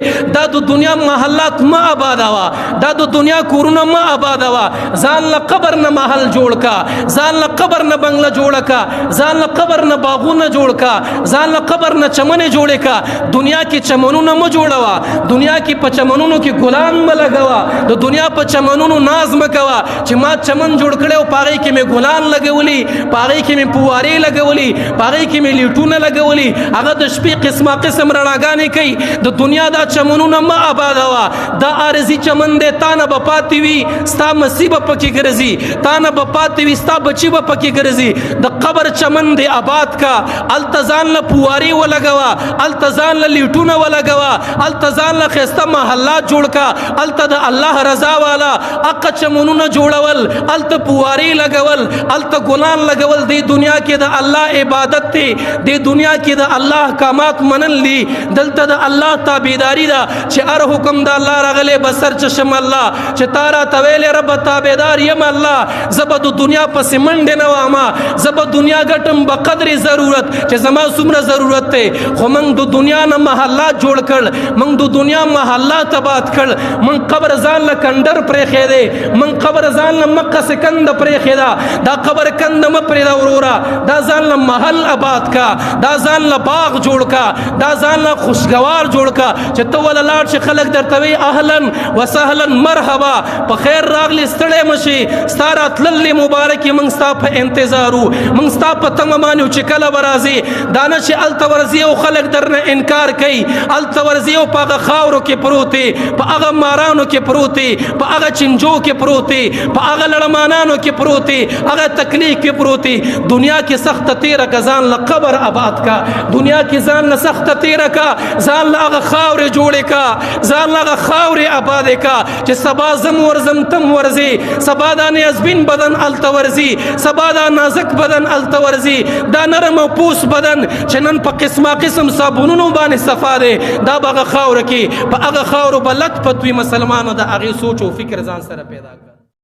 دا د دنیا محلات ما آبادوا، دا د دنیا کورونه ما آبادوا، ځان له قبر نه محل جوړ کا، ځان له قبر نه بنگله جوړ کا، ځان له قبر نه باغونه جوړ کا، ځان له قبر نه چمنې جوړې کا. دنیا کې چمنونه مه جوړوا، دنیا کې په چمنونو کې ګلان مه لګوا، د دنیا په چمنونو ناز مه کوه چې ما چمن جوړ کړی او په هغې کې مې ګلان لګولي، په هغې کې مې پوارې لګولي، په هغې کې مې لیټونه لګولي، هغه د شپې قسمه قسم رڼاګانې کوي. د دنیا دا چمنونه مه آبادوه، دا عارضي چمن دی، تا نه به پاتې وي ستا مسیح به پکې ګرځي، تا نه به پاتې وي ستا بچي به پکې ګرځي. د قبر چمن دی آباد کا، هلته ځان له پوارې ولګوه، هلته ځان له لیټونه ولګوه، هلته ځان له ښایسته محلات جوړ کا، هلته د الله رضا والا هغه چمنونه جوړول، هلته پوارې لګول، هلته ګلان لګول. دې دنیا کې د الله عبادت دی، دې دنیا کې د الله احکامات منل دي، دلته د الله تابعداري ده چې هر حکم د الله راغلی به سر چشم الله، چې تا راته ویلې ربه تابعدار یم الله، زه به د دنیا پسې منډې نه وهمه، زه به دنیا ګټم به قدر ضرورت چې زما څومره ضرورت دی. خو موږ د دنیا نه محلات جوړ کړ، موږ د دنیا محلات آباد کړ، موږ قبر ځان له کنډر پرېښی دی، موږ قبر ځان له مقصې کنده پرېښې ده. دا قبر کنده مه پرېږده وروره، دا ځان له محل آباد کا، دا ځان له باغ جوړ کا، دا ځان له خوشګوار جوړ کا چې ته وله لاړ شي خلک درته وایي اهلا وسهلا مرحبا، په خیر راغلي، ستړی مه شي، ستا راتللې مبارک یې، موږ ستا په انتظار وو، موږ ستا په تمه باندې وو چې کله به راځې. دا نه چې هلته ورځې او خلک درنه انکار کوي، هلته ورځې او په هغه خاورو کې پروت دی، په هغه مارانو کې پروت دی، په هغه چنجو کې پروت دی، په هغه لړمانانو کې پروت دی، هغه تکلیف کې پروت دی. دنیا کې سخته تېره که ځان له قبر آباد کا، دنیا کې ځان له سخته تېره کا، ځان له هغه خاورې جوړې کا، ځان له هغه خاورې آبادې کا چې سبا زم ورځم تم ورځې، سبا دا نیازبین بدن هلته ورځي، سبا دا نازک بدن هلته ورځي، دا نرم او پوس بدن چې نن په قسمه قسم صابونونو باندې صفا دی، دا به هغه خاوره کې په هغه خاورو به لت پت وي. مسلمانو د هغې سوچ او فکر ځان سره پیدا کړه.